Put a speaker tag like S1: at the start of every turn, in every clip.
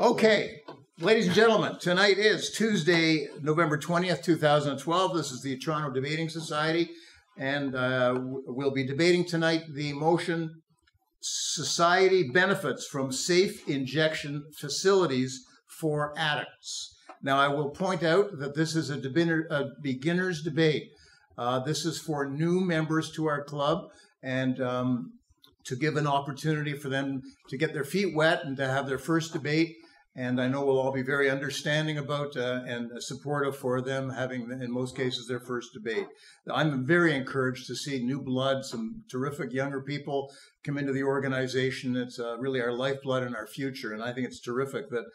S1: Okay, ladies and gentlemen, tonight is Tuesday, November 20th, 2012. This is the Toronto Debating Society, and we'll be debating tonight the motion, Society Benefits from Safe Injection Facilities for Addicts. Now, I will point out that this is a beginner's debate. This is for new members to our club, and to give an opportunity for them to get their feet wet and to have their first debate. And I know we'll all be very understanding about and supportive for them having, in most cases, their first debate. I'm very encouraged to see new blood, some terrific younger people come into the organization. It's really our lifeblood and our future. And I think it's terrific that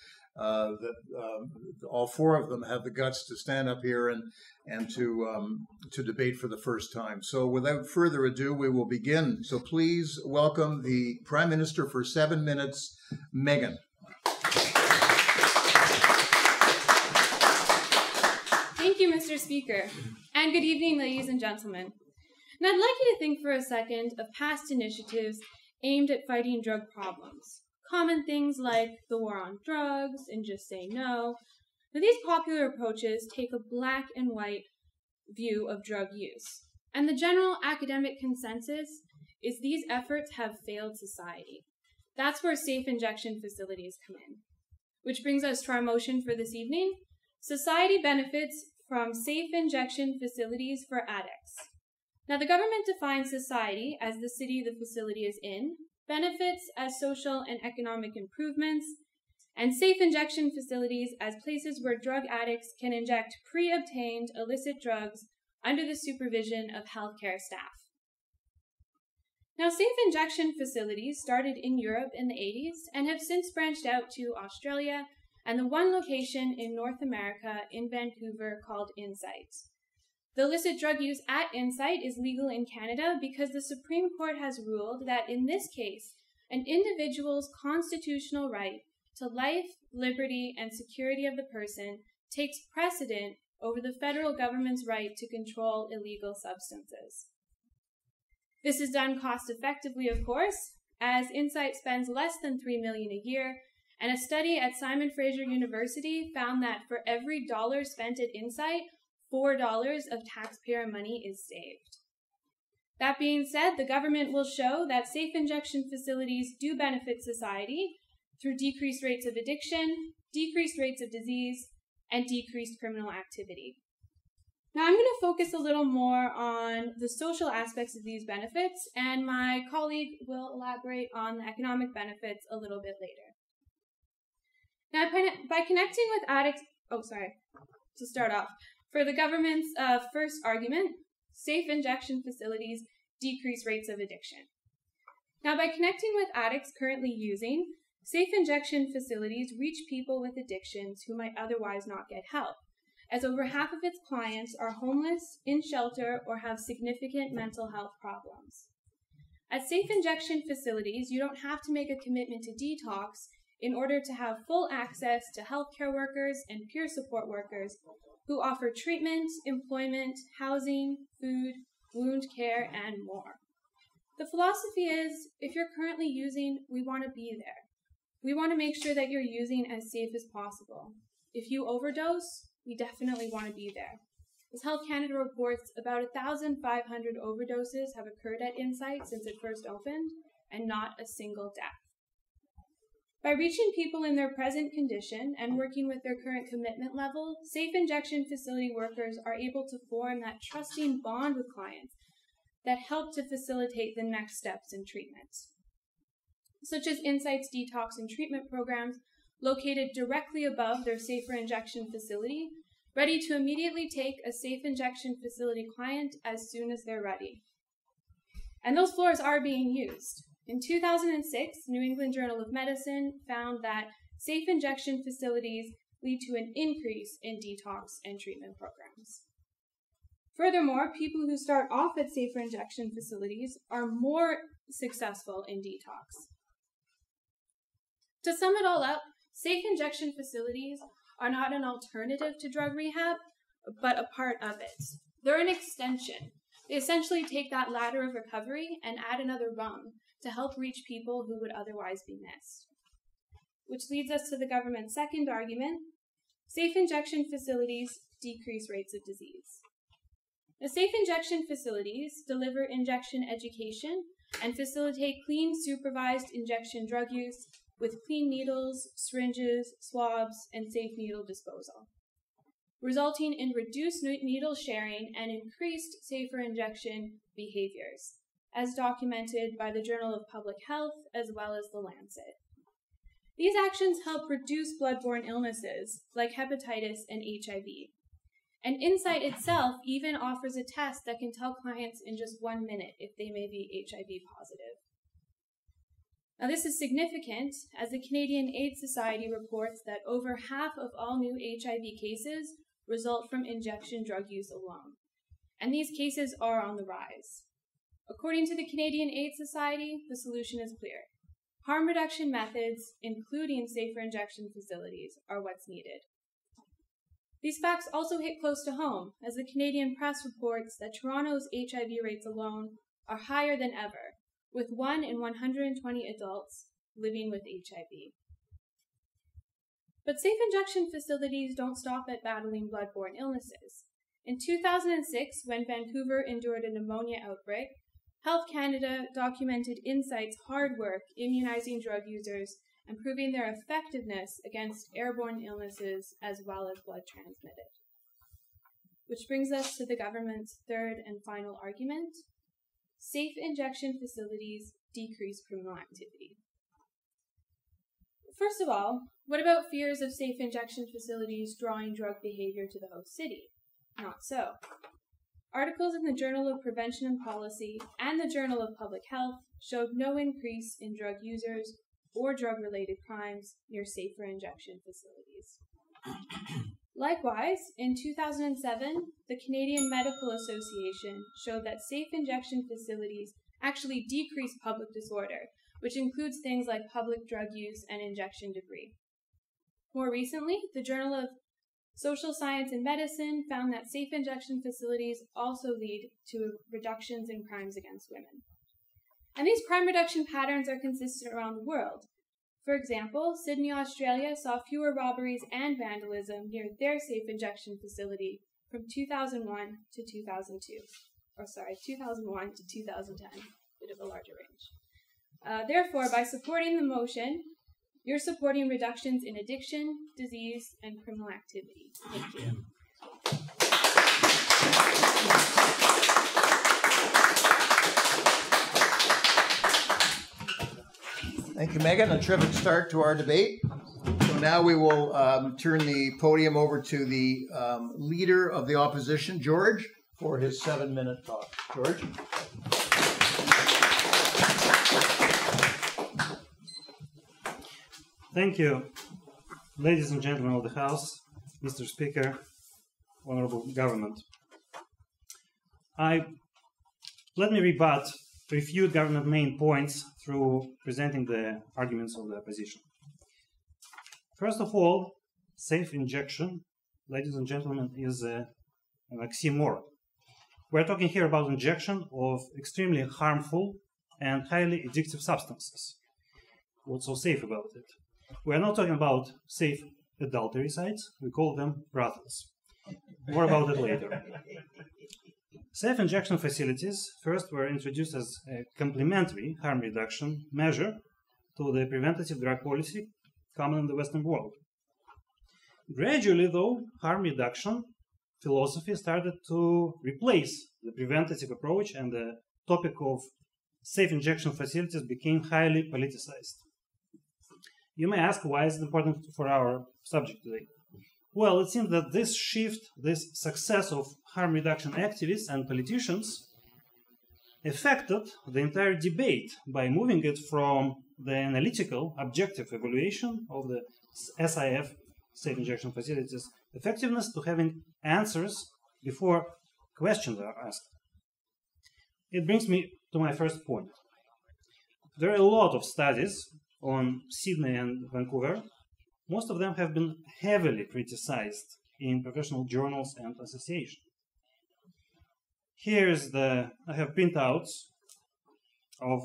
S1: all four of them have the guts to stand up here and to debate for the first time. So without further ado, we will begin. So please welcome the Prime Minister for 7 minutes, Megan.
S2: Thank you, Mr. Speaker, and good evening, ladies and gentlemen. And I'd like you to think for a second of past initiatives aimed at fighting drug problems. Common things like the war on drugs and just say no. Now, these popular approaches take a black and white view of drug use. And the general academic consensus is these efforts have failed society. That's where safe injection facilities come in. Which brings us to our motion for this evening. Society benefits from safe injection facilities for addicts. Now, the government defines society as the city the facility is in, benefits as social and economic improvements, and safe injection facilities as places where drug addicts can inject pre-obtained illicit drugs under the supervision of healthcare staff. Now, safe injection facilities started in Europe in the 80s and have since branched out to Australia and the one location in North America in Vancouver called Insight. The illicit drug use at Insight is legal in Canada because the Supreme Court has ruled that in this case, an individual's constitutional right to life, liberty, and security of the person takes precedent over the federal government's right to control illegal substances. This is done cost-effectively, of course, as Insight spends less than $3 million a year, and a study at Simon Fraser University found that for every dollar spent at Insight, $4 of taxpayer money is saved. That being said, the government will show that safe injection facilities do benefit society through decreased rates of addiction, decreased rates of disease, and decreased criminal activity. Now, I'm going to focus a little more on the social aspects of these benefits, and my colleague will elaborate on the economic benefits a little bit later. Now, by connecting with addicts, to start off, for the government's first argument, safe injection facilities decrease rates of addiction. Now, by connecting with addicts currently using, safe injection facilities reach people with addictions who might otherwise not get help, as over half of its clients are homeless, in shelter, or have significant mental health problems. At safe injection facilities, you don't have to make a commitment to detox in order to have full access to healthcare workers and peer support workers who offer treatment, employment, housing, food, wound care, and more. The philosophy is, if you're currently using, we want to be there. We want to make sure that you're using as safe as possible. If you overdose, we definitely want to be there. As Health Canada reports, about 1,500 overdoses have occurred at Insight since it first opened, and not a single death. By reaching people in their present condition and working with their current commitment level, safe injection facility workers are able to form that trusting bond with clients that help to facilitate the next steps in treatment, such as Insight's detox and treatment programs located directly above their safer injection facility, ready to immediately take a safe injection facility client as soon as they're ready. And those floors are being used. In 2006, New England Journal of Medicine found that safe injection facilities lead to an increase in detox and treatment programs. Furthermore, people who start off at safer injection facilities are more successful in detox. To sum it all up, safe injection facilities are not an alternative to drug rehab, but a part of it. They're an extension. They essentially take that ladder of recovery and add another rung to help reach people who would otherwise be missed. which leads us to the government's second argument: safe injection facilities decrease rates of disease. The safe injection facilities deliver injection education and facilitate clean, supervised injection drug use with clean needles, syringes, swabs, and safe needle disposal, resulting in reduced needle sharing and increased safer injection behaviors, as documented by the Journal of Public Health as well as The Lancet. These actions help reduce bloodborne illnesses like hepatitis and HIV. And Insight itself even offers a test that can tell clients in just 1 minute if they may be HIV positive. Now, this is significant, as the Canadian AIDS Society reports that over half of all new HIV cases result from injection drug use alone. And these cases are on the rise. According to the Canadian AIDS Society, the solution is clear. Harm reduction methods, including safer injection facilities, are what's needed. These facts also hit close to home, as the Canadian press reports that Toronto's HIV rates alone are higher than ever, with 1 in 120 adults living with HIV. But safe injection facilities don't stop at battling bloodborne illnesses. In 2006, when Vancouver endured a pneumonia outbreak, Health Canada documented Insight's hard work immunizing drug users and proving their effectiveness against airborne illnesses as well as blood transmitted. Which brings us to the government's third and final argument: safe injection facilities decrease criminal activity. First of all, what about fears of safe injection facilities drawing drug behavior to the host city? Not so. Articles in the Journal of Prevention and Policy and the Journal of Public Health showed no increase in drug users or drug-related crimes near safer injection facilities. Likewise, in 2007, the Canadian Medical Association showed that safe injection facilities actually decrease public disorder, which includes things like public drug use and injection debris. More recently, the Journal of Social Science and Medicine found that safe injection facilities also lead to reductions in crimes against women. And these crime reduction patterns are consistent around the world. For example, Sydney, Australia saw fewer robberies and vandalism near their safe injection facility from 2001 to 2002. 2001 to 2010, a bit of a larger range. Therefore, by supporting the motion, you're supporting reductions in addiction, disease, and criminal activity. Thank you.
S1: Thank you, Megan. A terrific start to our debate. So now we will turn the podium over to the leader of the opposition, George, for his 7-minute talk. George?
S3: Thank you, ladies and gentlemen of the House, Mr. Speaker, Honorable Government. Let me rebut a few government main points through presenting the arguments of the opposition. First of all, safe injection, ladies and gentlemen, is an oxymoron. We're talking here about injection of extremely harmful and highly addictive substances. What's so safe about it? We're not talking about safe adultery sites, we call them brothels. More about it later. Safe injection facilities first were introduced as a complementary harm reduction measure to the preventative drug policy common in the Western world. Gradually, though, harm reduction philosophy started to replace the preventative approach, and the topic of safe injection facilities became highly politicized. You may ask, why is it important for our subject today? Well, it seems that this shift, this success of harm reduction activists and politicians affected the entire debate by moving it from the analytical, objective evaluation of the SIF, safe injection facilities, effectiveness, to having answers before questions are asked. It brings me to my first point. There are a lot of studies on Sydney and Vancouver. Most of them have been heavily criticized in professional journals and associations. I have printouts of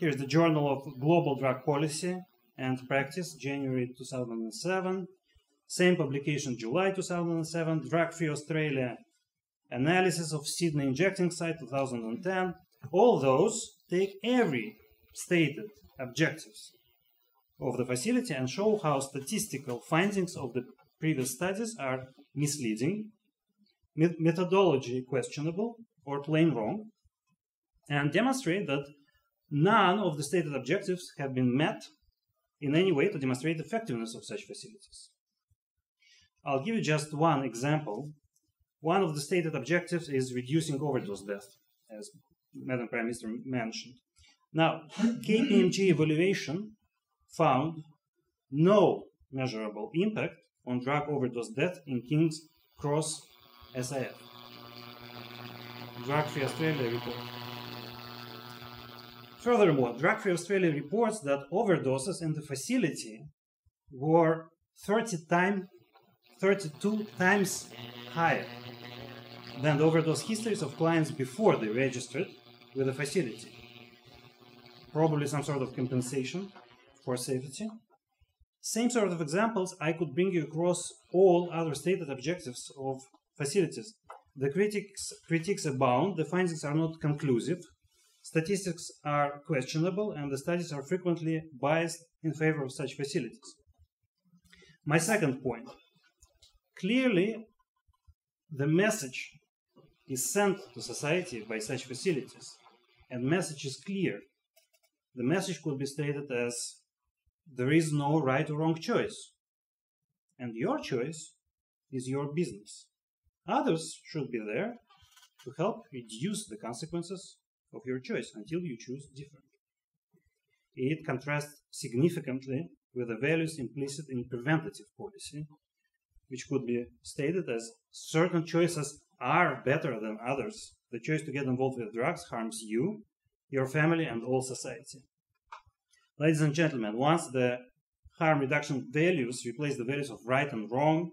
S3: Here's the Journal of Global Drug Policy and Practice, January 2007. Same publication, July 2007. Drug-Free Australia, Analysis of Sydney Injecting Site, 2010. All those take every stated objectives of the facility and show how statistical findings of the previous studies are misleading, methodology questionable, or plain wrong, and demonstrate that none of the stated objectives have been met in any way to demonstrate the effectiveness of such facilities. I'll give you just one example. One of the stated objectives is reducing overdose death, as Madam Prime Minister mentioned. Now, KPMG evaluation found no measurable impact on drug overdose death in King's Cross SIF. Drug-Free Australia report. Furthermore, Drug-Free Australia reports that overdoses in the facility were 32 times higher than the overdose histories of clients before they registered with the facility. Probably some sort of compensation for safety. Same sort of examples I could bring you across all other stated objectives of facilities. The critics abound, the findings are not conclusive, statistics are questionable, and the studies are frequently biased in favor of such facilities. My second point. Clearly, the message is sent to society by such facilities, and the message is clear. The message could be stated as, there is no right or wrong choice, and your choice is your business. Others should be there to help reduce the consequences of your choice until you choose different. It contrasts significantly with the values implicit in preventative policy, which could be stated as certain choices are better than others. The choice to get involved with drugs harms you, your family, and all society. Ladies and gentlemen, once the harm reduction values replace the values of right and wrong,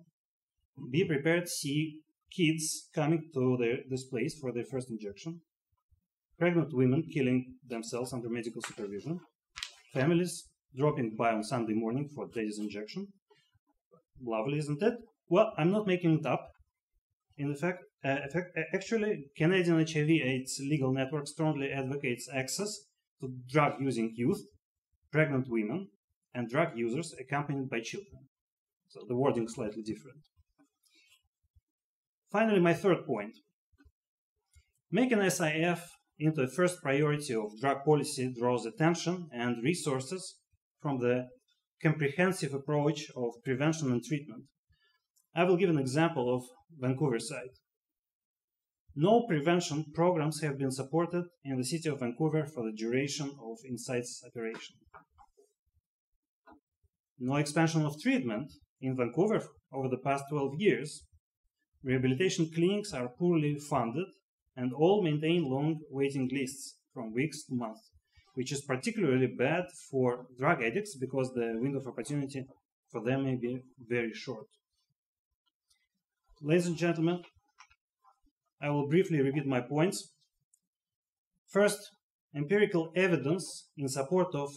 S3: be prepared to see kids coming to this place for their first injection, pregnant women killing themselves under medical supervision, families dropping by on Sunday morning for today's injection. Lovely, isn't it? Well, I'm not making it up. In fact, actually, Canadian HIV/AIDS legal network strongly advocates access to drug-using youth, pregnant women, and drug users accompanied by children. So the wording is slightly different. Finally, my third point. Making SIF into a first priority of drug policy draws attention and resources from the comprehensive approach of prevention and treatment. I will give an example of Vancouver side. No prevention programs have been supported in the city of Vancouver for the duration of Insight's operation. No expansion of treatment in Vancouver over the past 12 years. Rehabilitation clinics are poorly funded and all maintain long waiting lists from weeks to months, which is particularly bad for drug addicts because the window of opportunity for them may be very short. Ladies and gentlemen, I will briefly repeat my points. First, empirical evidence in support of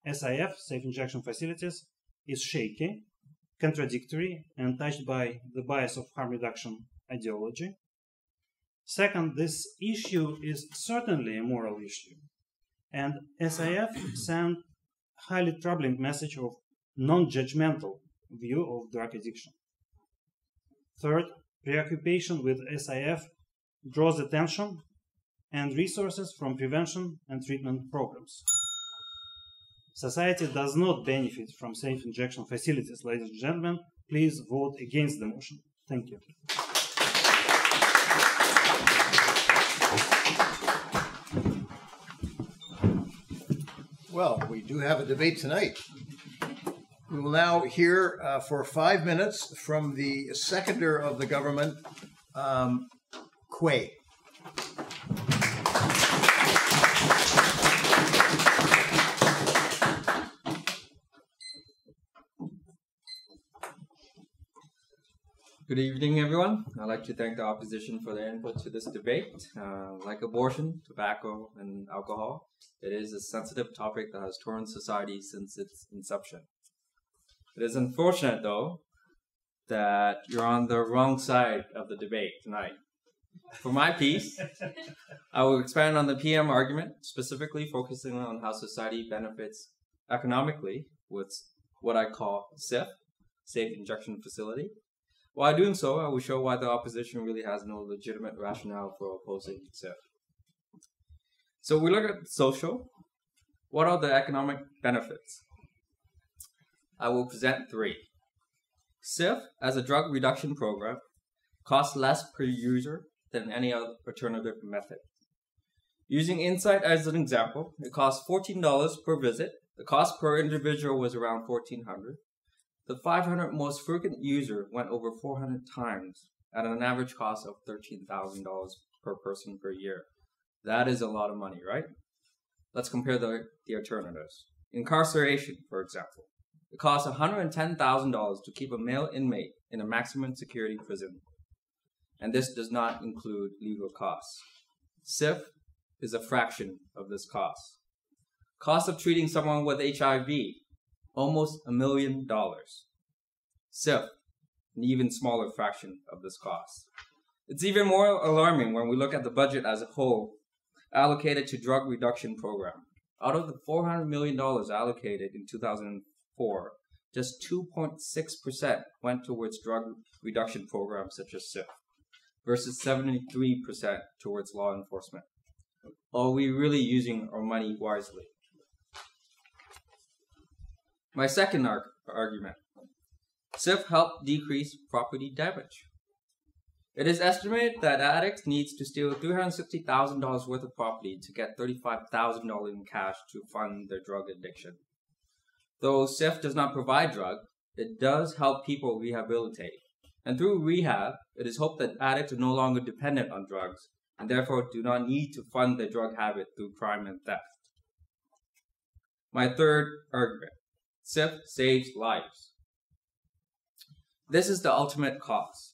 S3: SIF, safe injection facilities, is shaky, contradictory, and touched by the bias of harm reduction ideology. Second, this issue is certainly a moral issue, and SIF sent a highly troubling message of non-judgmental view of drug addiction. Third, preoccupation with SIF draws attention and resources from prevention and treatment programs. Society does not benefit from safe injection facilities. Ladies and gentlemen, please vote against the motion. Thank you.
S1: Well, we do have a debate tonight. We will now hear for 5 minutes from the seconder of the government, Quay.
S4: Good evening, everyone. I'd like to thank the opposition for their input to this debate. Like abortion, tobacco, and alcohol, it is a sensitive topic that has torn society since its inception. It is unfortunate, though, that you're on the wrong side of the debate tonight. For my piece, I will expand on the PM argument, specifically focusing on how society benefits economically with what I call SIF, Safe Injection Facility. While doing so, I will show why the opposition really has no legitimate rationale for opposing SIF. So we look at social. What are the economic benefits? I will present 3. SIF, as a drug reduction program, costs less per user than any other alternative method. Using Insight as an example, it costs $14 per visit. The cost per individual was around $1,400. The 500 most frequent user went over 400 times at an average cost of $13,000 per person per year. That is a lot of money, right? Let's compare the alternatives. Incarceration, for example. It costs $110,000 to keep a male inmate in a maximum security prison. And this does not include legal costs. SIF is a fraction of this cost. Cost of treating someone with HIV, almost $1 million. SIF, an even smaller fraction of this cost. It's even more alarming when we look at the budget as a whole allocated to drug reduction program. Out of the $400 million allocated in 2004, just 2.6% went towards drug reduction programs such as SIF, versus 73% towards law enforcement. Are we really using our money wisely? My second argument. SIF helped decrease property damage. It is estimated that addicts need to steal $360,000 worth of property to get $35,000 in cash to fund their drug addiction. Though SIF does not provide drugs, it does help people rehabilitate. And through rehab, it is hoped that addicts are no longer dependent on drugs and therefore do not need to fund their drug habit through crime and theft. My third argument. SIF saves lives. This is the ultimate cause.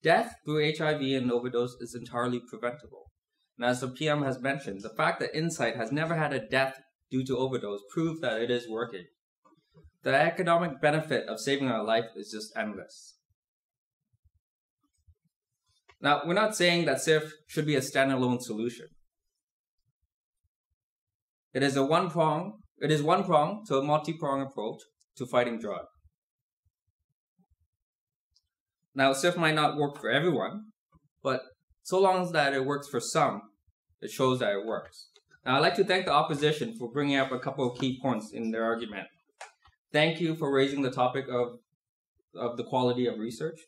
S4: Death through HIV and overdose is entirely preventable. And as the PM has mentioned, the fact that Insight has never had a death due to overdose proves that it is working. The economic benefit of saving a life is just endless. Now, we're not saying that SIF should be a standalone solution. It is one prong to a multi-prong approach to fighting drugs. Now, SIF might not work for everyone, but so long as that it works for some, it shows that it works. Now, I'd like to thank the opposition for bringing up a couple of key points in their argument. Thank you for raising the topic of the quality of research.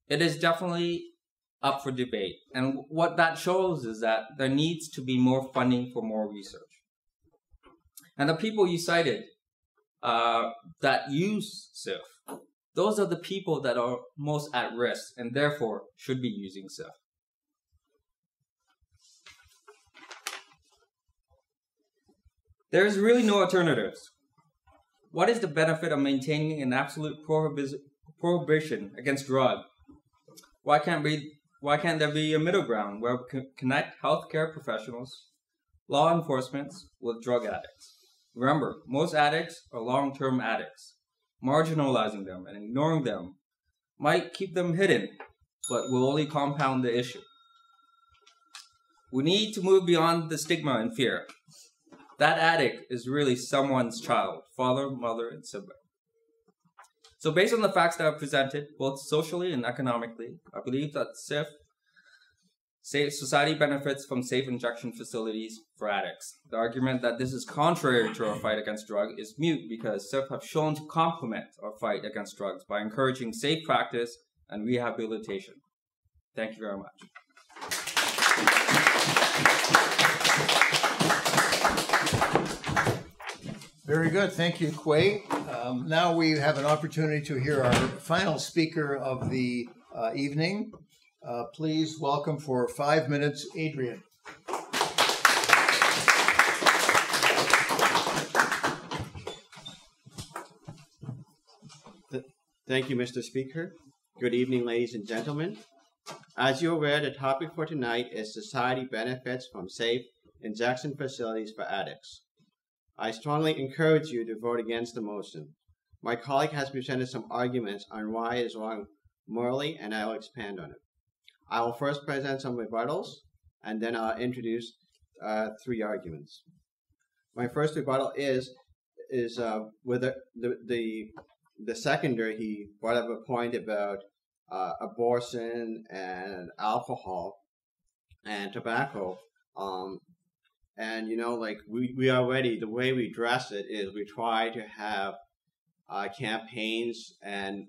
S4: It is definitely up for debate. And what that shows is that there needs to be more funding for more research. And the people you cited that use SIF, those are the people that are most at risk and therefore should be using SIF. There is really no alternatives. What is the benefit of maintaining an absolute prohibition against drugs? Why can't there be a middle ground where we connect healthcare professionals, law enforcement with drug addicts? Remember, most addicts are long-term addicts. Marginalizing them and ignoring them might keep them hidden, but will only compound the issue. We need to move beyond the stigma and fear. That addict is really someone's child, father, mother, and sibling. So based on the facts that I've presented, both socially and economically, I believe that society benefits from safe injection facilities for addicts. The argument that this is contrary to our fight against drugs is mute because SIF have shown to complement our fight against drugs by encouraging safe practice and rehabilitation. Thank you very much.
S1: Very good. Thank you, Quay. Now we have an opportunity to hear our final speaker of the evening. Please welcome for 5 minutes, Adrian.
S5: Thank you, Mr. Speaker. Good evening, ladies and gentlemen. As you're aware, the topic for tonight is Society Benefits from Safe Injection Facilities for Addicts. I strongly encourage you to vote against the motion. My colleague has presented some arguments on why it is wrong morally, and I will expand on it. I will first present some rebuttals, and then I'll introduce 3 arguments. My first rebuttal is with the seconder. He brought up a point about abortion and alcohol and tobacco. And like we already, the way we address it is we try to have campaigns and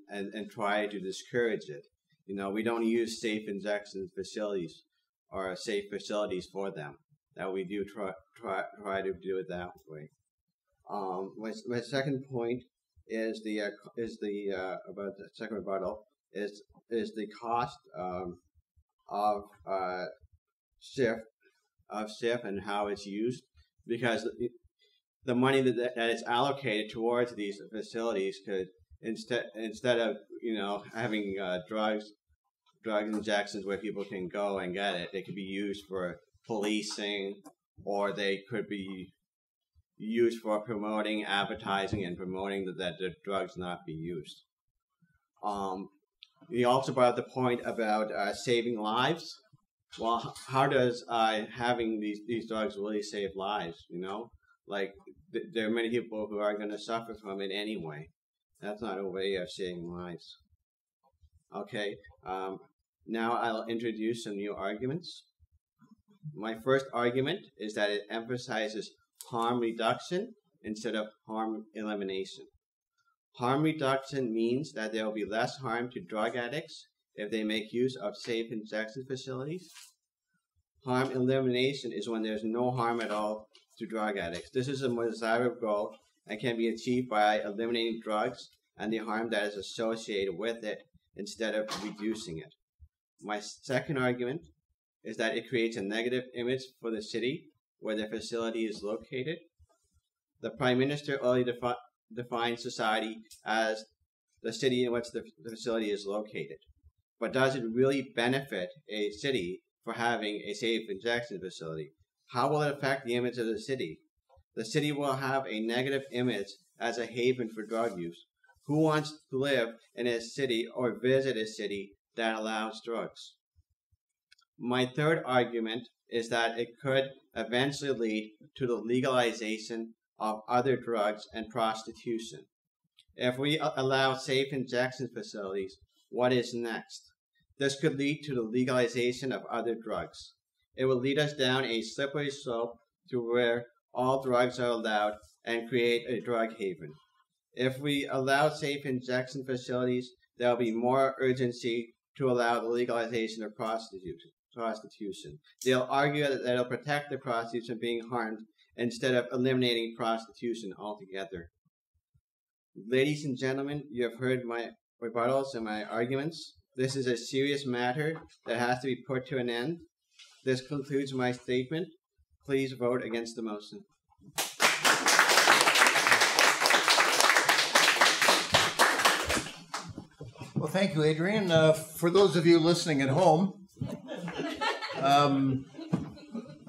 S5: try to discourage it. We don't use safe injection facilities or safe facilities for them. That we do try to do it that way. My second point is about the second rebuttal is the cost of SIF and how it's used, because the money that is allocated towards these facilities could instead of having drug injections where people can go and get it, they could be used for policing, or they could be used for promoting, advertising, and promoting that the drugs not be used. He also brought up the point about saving lives. Well, how does having these drugs really save lives? Like there are many people who are going to suffer from it anyway. That's not a way of saving lives. Okay, now I'll introduce some new arguments. My first argument is that it emphasizes harm reduction instead of harm elimination. Harm reduction means that there will be less harm to drug addicts if they make use of safe injection facilities. Harm elimination is when there's no harm at all to drug addicts. This is a more desirable goal and can be achieved by eliminating drugs and the harm that is associated with it instead of reducing it. My second argument is that it creates a negative image for the city where the facility is located. The Prime Minister only defines society as the city in which the facility is located. But does it really benefit a city for having a safe injection facility? How will it affect the image of the city? The city will have a negative image as a haven for drug use. Who wants to live in a city or visit a city that allows drugs? My third argument is that it could eventually lead to the legalization of other drugs and prostitution. If we allow safe injection facilities, what is next? This could lead to the legalization of other drugs. It will lead us down a slippery slope to where all drugs are allowed and create a drug haven. If we allow safe injection facilities, there will be more urgency to allow the legalization of prostitution. They'll argue that it'll protect the prostitutes from being harmed instead of eliminating prostitution altogether. Ladies and gentlemen, you have heard my rebuttals and my arguments. This is a serious matter that has to be put to an end. This concludes my statement. Please vote against the motion.
S1: Well, thank you, Adrian. For those of you listening at home,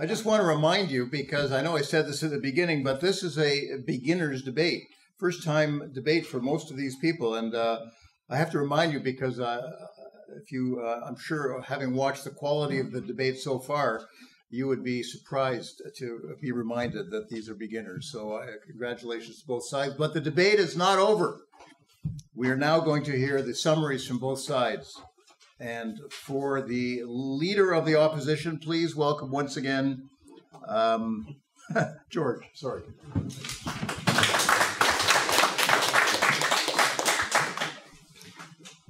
S1: I just want to remind you, because I know I said this at the beginning, but this is a beginner's debate, first time debate for most of these people. And I have to remind you, because if you, I'm sure, having watched the quality of the debate so far, you would be surprised to be reminded that these are beginners. So congratulations to both sides. But the debate is not over. We are now going to hear the summaries from both sides. And for the leader of the opposition, please welcome once again, George, sorry.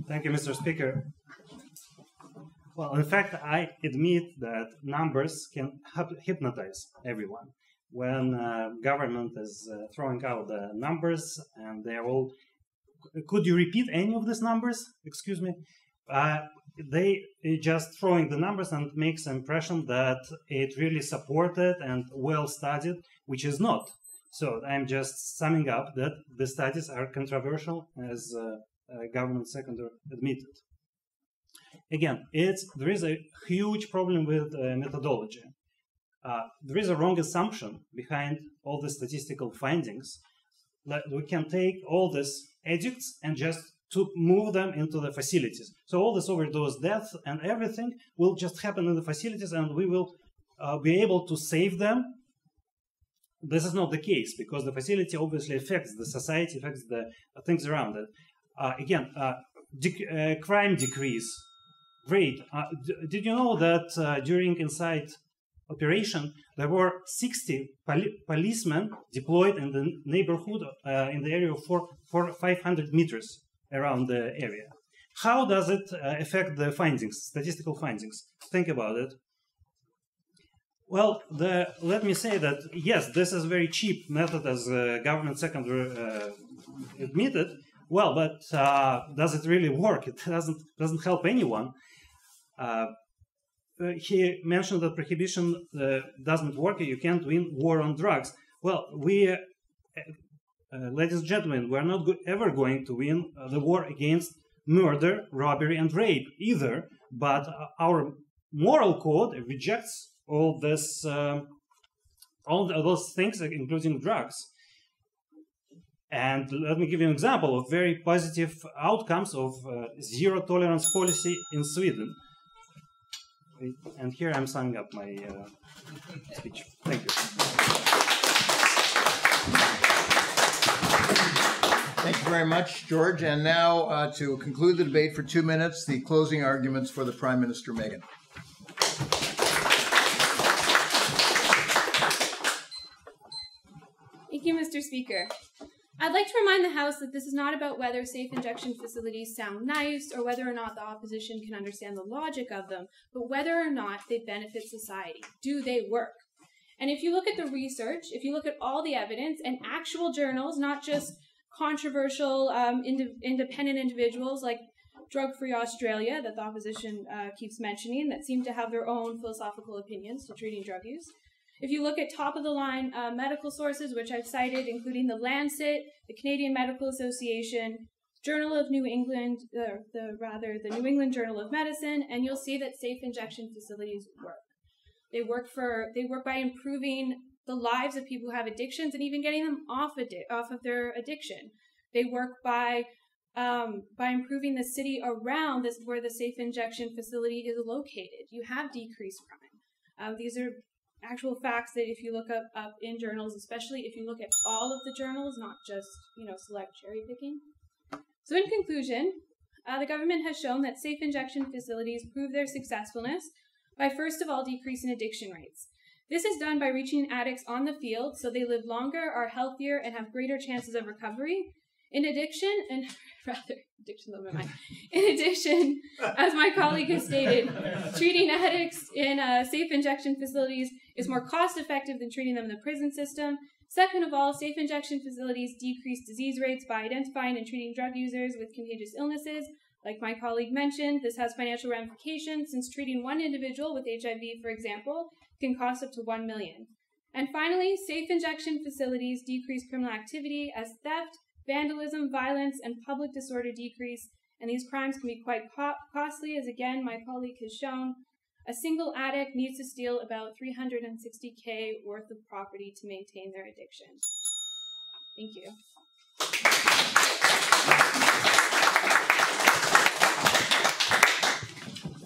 S3: Thank you, Mr. Speaker. Well, in fact, I admit that numbers can hypnotize everyone. When government is throwing out the numbers and they're all... Could you repeat any of these numbers? Excuse me. They just throwing the numbers and makes the impression that it really supported and well studied, which is not. So I'm just summing up that the studies are controversial, as government secretary admitted. Again, there is a huge problem with methodology. There is a wrong assumption behind all the statistical findings. We can take all these addicts and just to move them into the facilities. So all this overdose death and everything will just happen in the facilities, and we will be able to save them. This is not the case, because the facility obviously affects the society, affects the things around it. Crime decrease. Great. Did you know that during Inside operation, there were 60 policemen deployed in the neighborhood, in the area of 500 meters around the area? How does it affect the findings, statistical findings? Think about it. Well, let me say that, yes, this is a very cheap method, as government secretary admitted. Well, but does it really work? It doesn't help anyone. He mentioned that prohibition doesn't work. You can't win war on drugs. Well, ladies and gentlemen, we're not ever going to win the war against murder, robbery, and rape either. But our moral code rejects all this, all those things, including drugs. And let me give you an example of very positive outcomes of zero tolerance policy in Sweden. And here I'm summing up my speech. Thank you.
S1: Thank you very much, George. And now to conclude the debate for 2 minutes, the closing arguments for the Prime Minister, Megan.
S2: Thank you, Mr. Speaker. I'd like to remind the House that this is not about whether safe injection facilities sound nice or whether or not the opposition can understand the logic of them, but whether or not they benefit society. Do they work? And if you look at the research, if you look at all the evidence and actual journals, not just controversial independent individuals like Drug Free Australia that the opposition keeps mentioning that seem to have their own philosophical opinions to treating drug use. If you look at top-of-the-line medical sources, which I've cited, including the Lancet, the Canadian Medical Association, Journal of New England, the New England Journal of Medicine, and you'll see that safe injection facilities work. They work by improving the lives of people who have addictions and even getting them off of their addiction. They work by improving the city around this where the safe injection facility is located. You have decreased crime. These are actual facts that if you look up in journals, especially if you look at all of the journals, not just, select cherry picking. So in conclusion, the government has shown that safe injection facilities prove their successfulness by first of all decreasing addiction rates. This is done by reaching addicts on the field so they live longer, are healthier, and have greater chances of recovery. In addition, as my colleague has stated, treating addicts in safe injection facilities is more cost-effective than treating them in the prison system. Second of all, safe injection facilities decrease disease rates by identifying and treating drug users with contagious illnesses. Like my colleague mentioned, this has financial ramifications since treating one individual with HIV, for example, can cost up to $1 million. And finally, safe injection facilities decrease criminal activity as theft, vandalism, violence, and public disorder decrease, and these crimes can be quite costly, as again my colleague has shown. A single addict needs to steal about $360K worth of property to maintain their addiction. Thank you.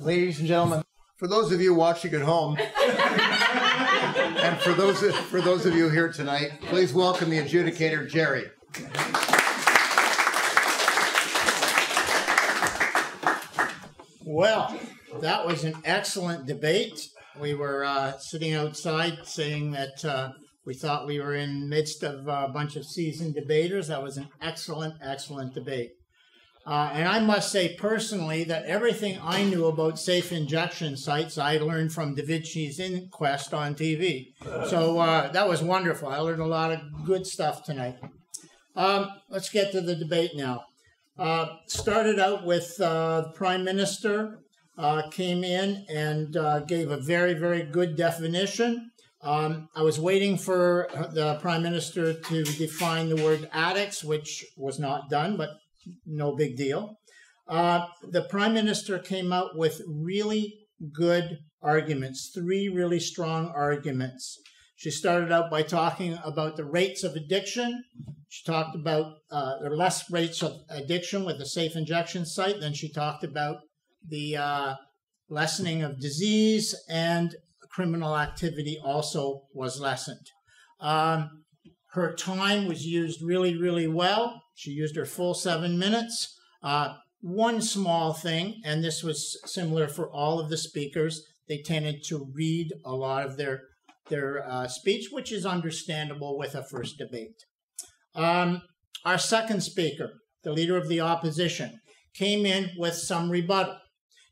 S1: Ladies and gentlemen, for those of you watching at home, and for those of you here tonight, please welcome the adjudicator, Gerry.
S6: Well, that was an excellent debate. We were sitting outside saying that we thought we were in the midst of a bunch of seasoned debaters. That was an excellent, excellent debate. And I must say personally that everything I knew about safe injection sites, I learned from Da Vinci's Inquest on TV. So that was wonderful. I learned a lot of good stuff tonight. Let's get to the debate now. Started out with the Prime Minister came in and gave a very, very good definition. I was waiting for the Prime Minister to define the word addicts, which was not done, but no big deal. The Prime Minister came out with really good arguments, 3 really strong arguments. She started out by talking about the rates of addiction. She talked about the less rates of addiction with a safe injection site. Then she talked about the lessening of disease, and criminal activity also was lessened. Her time was used really, really well. She used her full 7 minutes. One small thing, and this was similar for all of the speakers, they tended to read a lot of their speech, which is understandable with a first debate. Our second speaker, the Leader of the Opposition, came in with some rebuttal.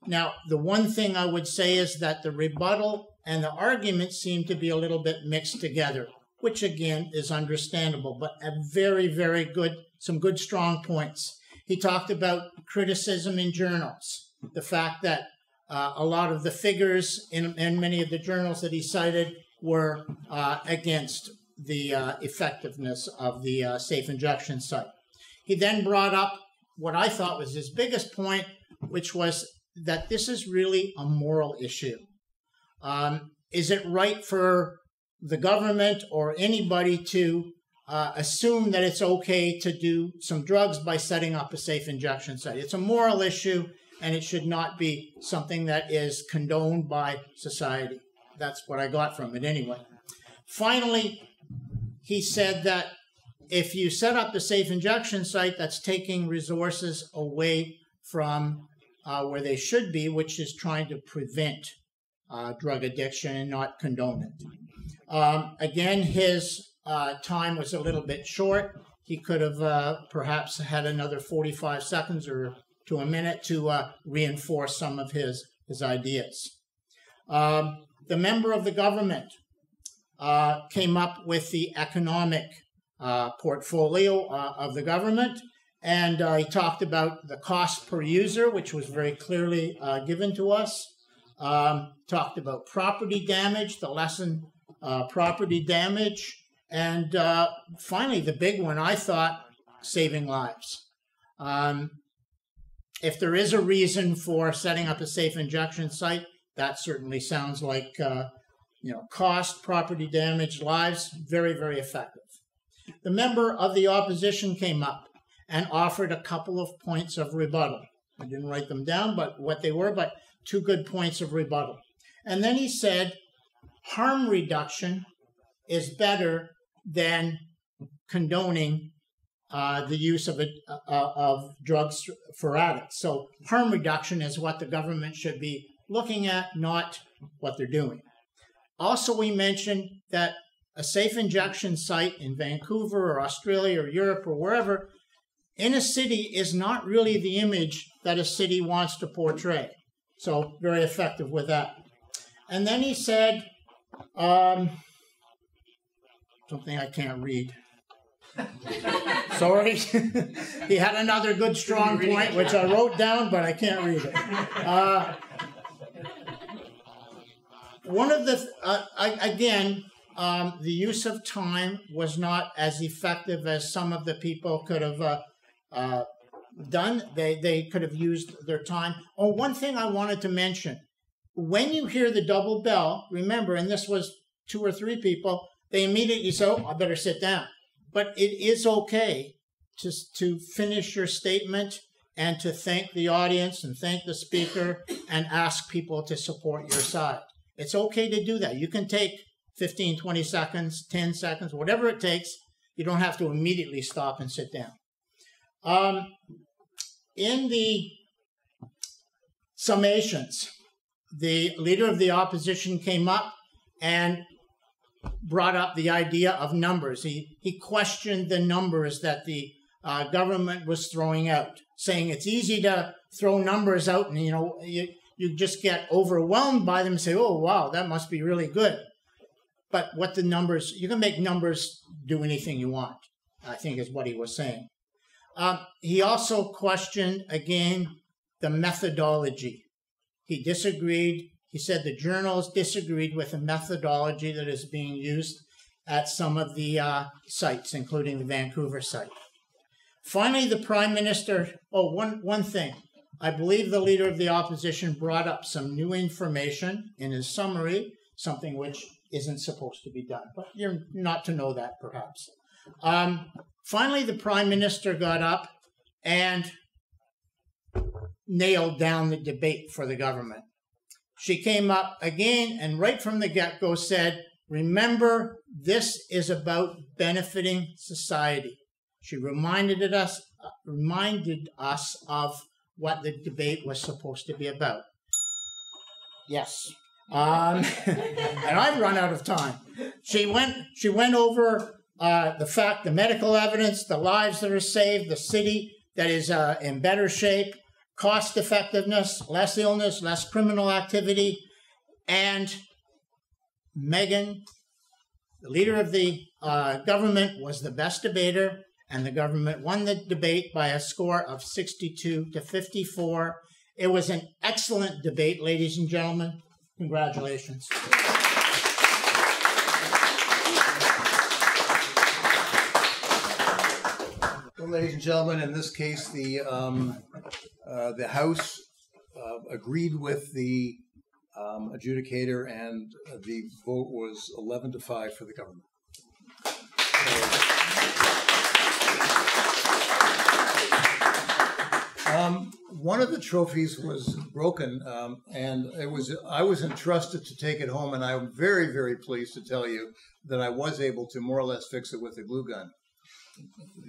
S6: Now, the one thing I would say is that the rebuttal and the argument seem to be a little bit mixed together, which again is understandable, but a very, very good, some good strong points. He talked about criticism in journals, the fact that a lot of the figures in many of the journals that he cited were against the effectiveness of the safe injection site. He then brought up what I thought was his biggest point, which was that this is really a moral issue. Is it right for the government or anybody to assume that it's okay to do some drugs by setting up a safe injection site? It's a moral issue, and it should not be something that is condoned by society. That's what I got from it anyway. Finally, he said that if you set up the safe injection site, that's taking resources away from where they should be, which is trying to prevent drug addiction and not condone it. Again, his time was a little bit short. He could have perhaps had another 45 seconds or to a minute to reinforce some of his ideas. The member of the government came up with the economic portfolio of the government, and he talked about the cost per user, which was very clearly given to us. Talked about property damage, the lesson property damage, and finally, the big one, I thought, saving lives. If there is a reason for setting up a safe injection site, that certainly sounds like cost, property damage, lives, very, very effective. The member of the opposition came up and offered a couple of points of rebuttal. I didn't write them down, but what they were, but 2 good points of rebuttal. And then he said, harm reduction is better than condoning the use of drugs for addicts. So harm reduction is what the government should be looking at, not what they're doing. Also, we mentioned that a safe injection site in Vancouver or Australia or Europe or wherever in a city is not really the image that a city wants to portray. So very effective with that. And then he said something I can't read. Sorry. He had another good strong point, which I wrote down, but I can't read it. One of the, the use of time was not as effective as some of the people could have done. They could have used their time. Oh, one thing I wanted to mention. When you hear the double bell, remember, and this was 2 or 3 people, they immediately say, oh, I better sit down. But it is okay to finish your statement and to thank the audience and thank the speaker and ask people to support your side. It's okay to do that. You can take 15, 20 seconds, 10 seconds, whatever it takes. You don't have to immediately stop and sit down. In the summations, the Leader of the Opposition came up and brought up the idea of numbers. He questioned the numbers that the government was throwing out, saying it's easy to throw numbers out and, you just get overwhelmed by them and say, oh, wow, that must be really good. But what the numbers, you can make numbers do anything you want, I think is what he was saying. He also questioned, again, the methodology. He disagreed. He said the journals disagreed with the methodology that is being used at some of the sites, including the Vancouver site. Finally, the Prime Minister, one thing. I believe the Leader of the Opposition brought up some new information in his summary, something which isn't supposed to be done, but you're not to know that, perhaps. Finally, the Prime Minister got up and nailed down the debate for the government. She came up again and right from the get-go said, remember, this is about benefiting society. She reminded us of what the debate was supposed to be about. Yes. And I've run out of time. She went over the medical evidence, the lives that are saved, the city that is in better shape, cost effectiveness, less illness, less criminal activity, and Megan, the Leader of the government, was the best debater, and the government won the debate by a score of 62 to 54. It was an excellent debate, ladies and gentlemen. Congratulations.
S1: Well, ladies and gentlemen, in this case, the House agreed with the adjudicator, and the vote was 11-5 for the government. One of the trophies was broken, and I was entrusted to take it home, and I'm very, very pleased to tell you that I was able to more or less fix it with a glue gun.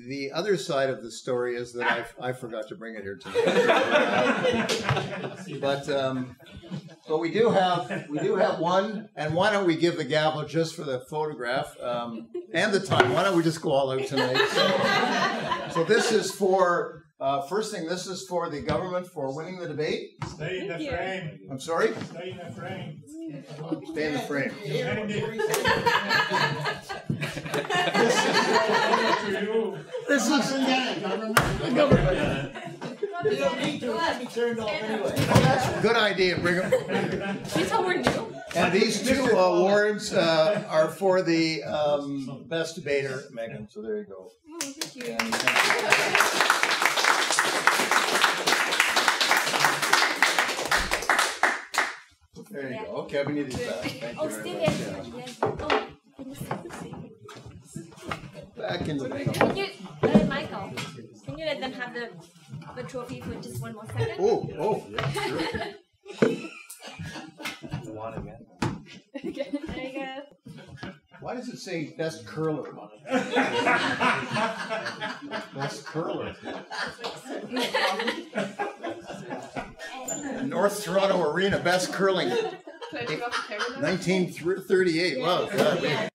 S1: The other side of the story is that I forgot to bring it here tonight. But we do have one, and why don't we give the gavel just for the photograph and the time? Why don't we just go all out tonight? So this is for. First thing, this is for the government for winning the debate.
S7: Stay in the frame.
S1: I'm sorry?
S7: Stay in the frame.
S1: Stay in the frame. This is the government.
S6: You don't need to. It be turned off anyway.
S1: Good idea. Bring them.
S2: That's how we're new.
S1: And these two awards are for the best debater, Megan. So there you go.
S2: Oh, thank you.
S1: There you go. Okay, we need these back. Thank you very much. Back into the
S8: Can you, Michael, can you let them have the trophy for just one more second?
S1: Oh, yeah, sure.
S4: One again.
S8: Okay, there you go.
S1: Why does it say best curler on it? Best curler. North Toronto Arena, best curling. 1938. Wow.
S8: Yeah.